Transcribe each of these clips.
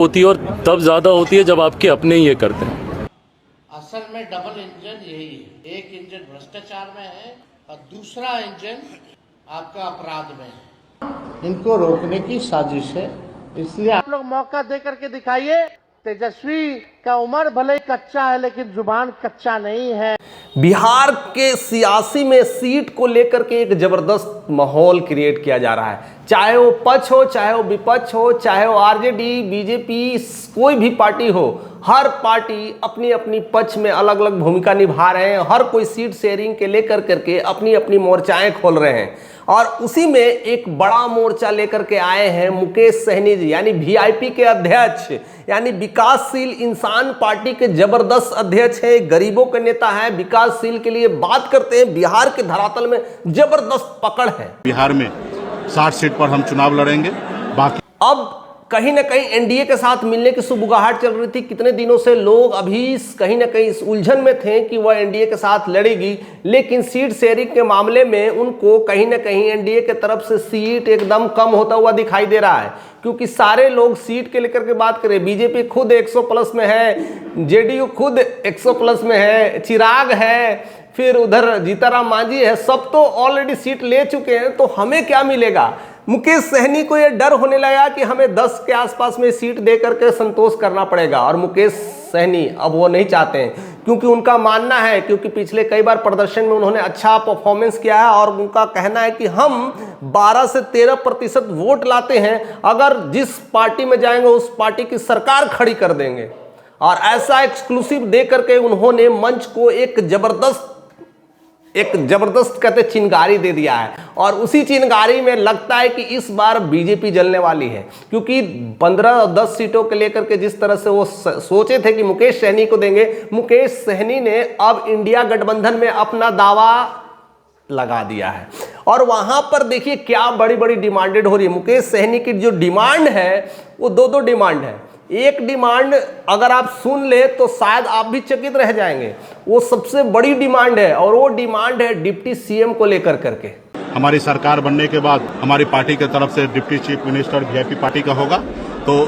होती है और तब ज़्यादा होती है जब आपके अपने ही ये करते हैं। असल में डबल इंजन यही है, एक इंजन भ्रष्टाचार में है और दूसरा इंजन आपका अपराध में है। इनको रोकने की साजिश है, इसलिए आप लोग मौका दे करके दिखाइए। तेजस्वी का उम्र भले कच्चा है लेकिन जुबान कच्चा नहीं है। बिहार के सियासी में सीट को लेकर के एक जबरदस्त माहौल क्रिएट किया जा रहा है, चाहे वो पक्ष हो, चाहे वो विपक्ष हो, चाहे वो आरजेडी, बीजेपी, कोई भी पार्टी हो। हर पार्टी अपनी अपनी पक्ष में अलग अलग भूमिका निभा रहे हैं। हर कोई सीट शेयरिंग के लेकर करके अपनी अपनी मोर्चाएं खोल रहे हैं और उसी में एक बड़ा मोर्चा लेकर के आए हैं मुकेश सहनी जी, यानी वीआईपी के अध्यक्ष, यानी विकासशील इंसान पार्टी के जबरदस्त अध्यक्ष हैं, गरीबों के नेता हैं, विकासशील के लिए बात करते हैं। बिहार के धरातल में जबरदस्त पकड़ है। बिहार में 60 सीट पर हम चुनाव लड़ेंगे। बाकी अब कहीं ना कहीं एनडीए के साथ मिलने की सुबुगाहट चल रही थी। कितने दिनों से लोग अभी कहीं ना कहीं इस उलझन में थे कि वह एनडीए के साथ लड़ेगी, लेकिन सीट शेयरिंग के मामले में उनको कहीं ना कहीं एनडीए के तरफ से सीट एकदम कम होता हुआ दिखाई दे रहा है, क्योंकि सारे लोग सीट के लेकर के बात करें। बीजेपी खुद 100 प्लस में है, जेडीयू खुद 100 प्लस में है, चिराग है, फिर उधर जीताराम मांझी है, सब तो ऑलरेडी सीट ले चुके हैं। तो हमें क्या मिलेगा? मुकेश सहनी को यह डर होने लगा कि हमें 10 के आसपास में सीट दे करके संतोष करना पड़ेगा, और मुकेश सहनी अब वो नहीं चाहते हैं, क्योंकि उनका मानना है, क्योंकि पिछले कई बार प्रदर्शन में उन्होंने अच्छा परफॉर्मेंस किया है और उनका कहना है कि हम 12 से 13% वोट लाते हैं, अगर जिस पार्टी में जाएंगे उस पार्टी की सरकार खड़ी कर देंगे। और ऐसा एक्सक्लूसिव दे करके उन्होंने मंच को एक जबरदस्त कहते चिंगारी दे दिया है। और उसी चिंगारी में लगता है कि इस बार बीजेपी जलने वाली है, क्योंकि 15 और 10 सीटों के लेकर के जिस तरह से वो सोचे थे कि मुकेश सहनी को देंगे, मुकेश सहनी ने अब इंडिया गठबंधन में अपना दावा लगा दिया है। और वहां पर देखिए क्या बड़ी बड़ी डिमांडेड हो रही है। मुकेश सहनी की जो डिमांड है वो दो डिमांड है। एक डिमांड अगर आप सुन ले तो शायद आप भी चकित रह जाएंगे, वो सबसे बड़ी डिमांड है, और वो डिमांड है डिप्टी सीएम को लेकर करके। हमारी सरकार बनने के बाद हमारी पार्टी की तरफ से deputy chief minister VIP party का होगा, तो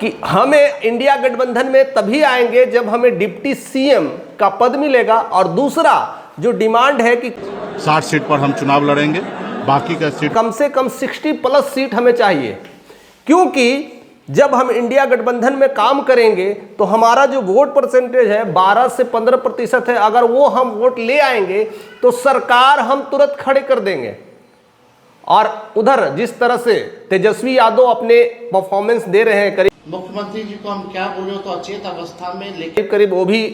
कि हमें इंडिया गठबंधन में तभी आएंगे जब हमें डिप्टी सीएम का पद मिलेगा। और दूसरा जो डिमांड है कि 60 सीट पर हम चुनाव लड़ेंगे, बाकी का सीट कम से कम 60 प्लस सीट हमें चाहिए, क्योंकि जब हम इंडिया गठबंधन में काम करेंगे तो हमारा जो वोट परसेंटेज है 12 से 15% है। अगर वो हम वोट ले आएंगे तो सरकार हम तुरंत खड़े कर देंगे। और उधर जिस तरह से तेजस्वी यादव अपने परफॉर्मेंस दे रहे हैं, करीब मुख्यमंत्री जी को हम क्या बोले तो अचेत अवस्था में, लेकिन करीब वो भी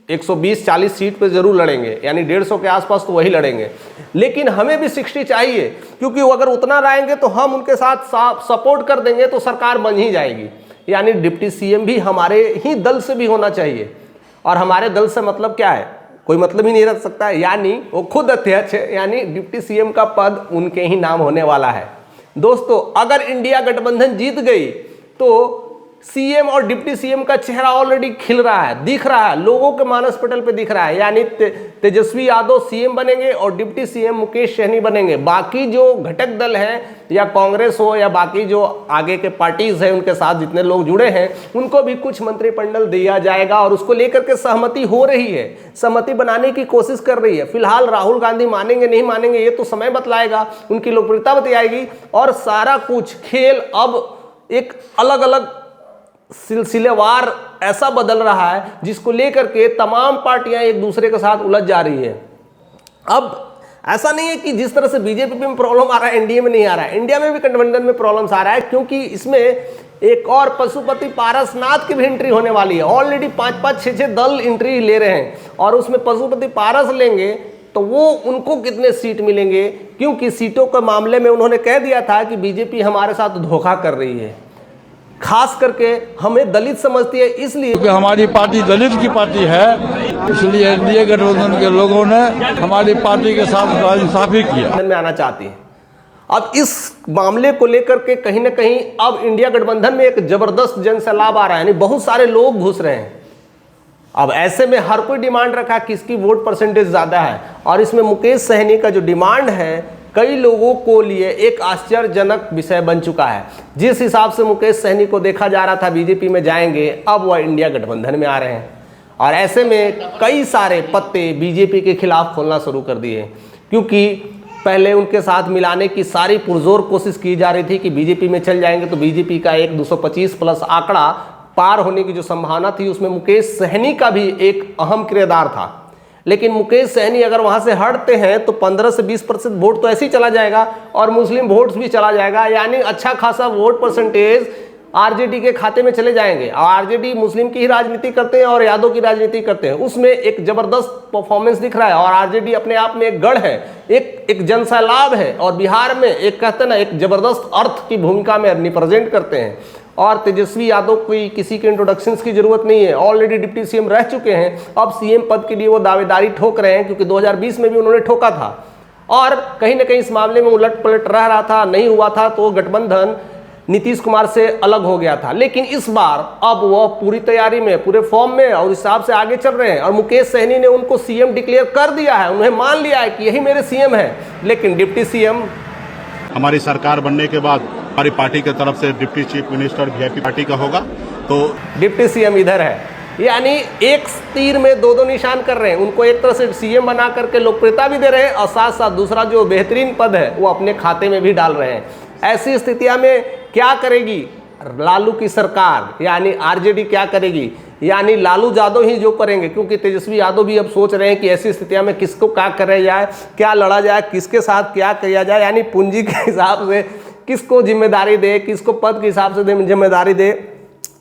120-40 सीट पे जरूर लड़ेंगे, यानी 150 के आसपास तो वही लड़ेंगे। लेकिन हमें भी 60 चाहिए, क्योंकि वो अगर उतना लाएंगे तो हम उनके साथ सपोर्ट कर देंगे तो सरकार बन ही जाएगी। यानी डिप्टी सीएम भी हमारे ही दल से भी होना चाहिए। और हमारे दल से मतलब क्या है? कोई मतलब ही नहीं रख सकता है, यानी वो खुद अध्यक्ष है, यानी डिप्टी सीएम का पद उनके ही नाम होने वाला है। दोस्तों, अगर इंडिया गठबंधन जीत गई तो सीएम और डिप्टी सीएम का चेहरा ऑलरेडी खिल रहा है, दिख रहा है, लोगों के मानस पटल पे दिख रहा है। यानी तेजस्वी यादव सीएम बनेंगे और डिप्टी सीएम मुकेश सहनी बनेंगे। बाकी जो घटक दल हैं, या कांग्रेस हो या बाकी जो आगे के पार्टीज हैं, उनके साथ जितने लोग जुड़े हैं, उनको भी कुछ मंत्रिमंडल दिया जाएगा। और उसको लेकर के सहमति हो रही है, सहमति बनाने की कोशिश कर रही है। फिलहाल राहुल गांधी मानेंगे नहीं मानेंगे ये तो समय बतलाएगा, उनकी लोकप्रियता बतलाएगी। और सारा कुछ खेल अब एक अलग अलग सिलसिलेवार ऐसा बदल रहा है जिसको लेकर के तमाम पार्टियां एक दूसरे के साथ उलझ जा रही है। अब ऐसा नहीं है कि जिस तरह से बीजेपी में प्रॉब्लम आ रहा है एनडीए में नहीं आ रहा है, इंडिया में भी गठबंधन में प्रॉब्लम्स आ रहा है, क्योंकि इसमें एक और पशुपति पारसनाथ की भी एंट्री होने वाली है। ऑलरेडी 5-5, 6-6 दल एंट्री ले रहे हैं, और उसमें पशुपति पारस लेंगे तो वो उनको कितने सीट मिलेंगे, क्योंकि सीटों के मामले में उन्होंने कह दिया था कि बीजेपी हमारे साथ धोखा कर रही है, खास करके हमें दलित समझती है। इसलिए क्योंकि हमारी पार्टी दलित की पार्टी है, इसलिए एनडीए गठबंधन के लोगों ने हमारी पार्टी के साथ नाइंसाफी किया में आना चाहती है। अब इस मामले को लेकर के कहीं ना कहीं अब इंडिया गठबंधन में एक जबरदस्त जन सैलाब आ रहा है, यानी बहुत सारे लोग घुस रहे हैं। अब ऐसे में हर कोई डिमांड रखा किसकी वोट परसेंटेज ज्यादा है, और इसमें मुकेश सहनी का जो डिमांड है कई लोगों को लिए एक आश्चर्यजनक विषय बन चुका है। जिस हिसाब से मुकेश सहनी को देखा जा रहा था बीजेपी में जाएंगे, अब वह इंडिया गठबंधन में आ रहे हैं और ऐसे में कई सारे पत्ते बीजेपी के खिलाफ खोलना शुरू कर दिए, क्योंकि पहले उनके साथ मिलाने की सारी पुरजोर कोशिश की जा रही थी कि बीजेपी में चल जाएंगे तो बीजेपी का एक 225 प्लस आंकड़ा पार होने की जो संभावना थी उसमें मुकेश सहनी का भी एक अहम किरदार था। लेकिन मुकेश सहनी अगर वहां से हटते हैं तो 15 से 20% वोट तो ऐसे ही चला जाएगा और मुस्लिम वोट्स भी चला जाएगा, यानी अच्छा खासा वोट परसेंटेज आरजेडी के खाते में चले जाएंगे। और आरजेडी मुस्लिम की ही राजनीति करते हैं और यादव की राजनीति करते हैं, उसमें एक जबरदस्त परफॉर्मेंस दिख रहा है और आरजेडी अपने आप में एक गढ़ है, एक जनसैलाब है और बिहार में एक कहते हैं ना एक जबरदस्त अर्थ की भूमिका में रिप्रेजेंट करते हैं। और तेजस्वी यादव कोई किसी के इंट्रोडक्शन की जरूरत नहीं है, ऑलरेडी डिप्टी सीएम रह चुके हैं, अब सीएम पद के लिए वो दावेदारी ठोक रहे हैं, क्योंकि 2020 में भी उन्होंने ठोका था और कहीं ना कहीं इस मामले में उलट पलट रह रहा था, नहीं हुआ था तो गठबंधन नीतीश कुमार से अलग हो गया था। लेकिन इस बार अब वह पूरी तैयारी में, पूरे फॉर्म में और हिसाब से आगे चल रहे हैं और मुकेश सहनी ने उनको सीएम डिक्लेयर कर दिया है, उन्हें मान लिया है कि यही मेरे सीएम है। लेकिन डिप्टी सीएम हमारी सरकार बनने के बाद हमारी पार्टी की तरफ से deputy chief minister VIP party का होगा, तो डिप्टी सीएम इधर है, यानी एक तीर में दो निशान कर रहे हैं। उनको एक तरह से सीएम बना करके लोकप्रियता भी दे रहे हैं और साथ साथ दूसरा जो बेहतरीन पद है वो अपने खाते में भी डाल रहे हैं। ऐसी स्थितियां में क्या करेगी लालू की सरकार, यानी आरजेडी क्या करेगी, यानी लालू यादव ही जो करेंगे, क्योंकि तेजस्वी यादव भी अब सोच रहे हैं कि ऐसी स्थितियों में किसको क्या करा जाए, क्या लड़ा जाए, किसके साथ क्या किया जाए, यानी पूंजी के हिसाब से किसको जिम्मेदारी दे, किसको पद के हिसाब से जिम्मेदारी दे।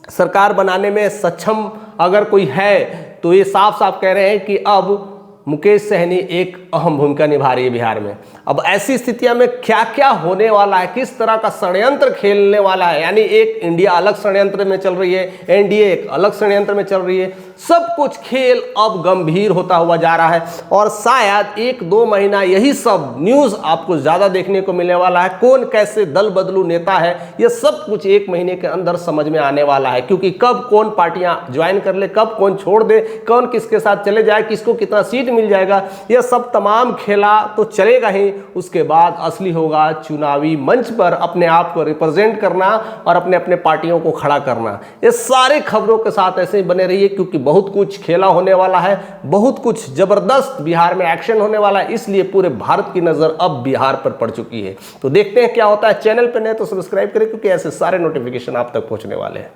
सरकार बनाने में सक्षम अगर कोई है तो ये साफ साफ कह रहे हैं कि अब मुकेश सहनी एक अहम भूमिका निभा रही है बिहार में। अब ऐसी स्थितियों में क्या क्या होने वाला है, किस तरह का षड्यंत्र खेलने वाला है, यानी एक इंडिया अलग षड्यंत्र में चल रही है, एनडीए एक अलग षड्यंत्र में चल रही है, सब कुछ खेल अब गंभीर होता हुआ जा रहा है और शायद 1-2 महीना यही सब न्यूज़ आपको ज़्यादा देखने को मिलने वाला है। कौन कैसे दल बदलू नेता है, ये सब कुछ 1 महीने के अंदर समझ में आने वाला है, क्योंकि कब कौन पार्टियां ज्वाइन कर ले, कब कौन छोड़ दे, कौन किसके साथ चले जाए, किसको कितना सीट मिल जाएगा, यह सब तमाम खेला तो चलेगा ही। उसके बाद असली होगा चुनावी मंच पर अपने आप को रिप्रेजेंट करना और अपने अपने पार्टियों को खड़ा करना। ये सारे खबरों के साथ ऐसे ही बने रहिए, क्योंकि बहुत कुछ खेला होने वाला है, बहुत कुछ जबरदस्त बिहार में एक्शन होने वाला है, इसलिए पूरे भारत की नजर अब बिहार पर पड़ चुकी है। तो देखते हैं क्या होता है। चैनल पर नए तो सब्सक्राइब करें, क्योंकि ऐसे सारे नोटिफिकेशन आप तक पहुंचने वाले हैं।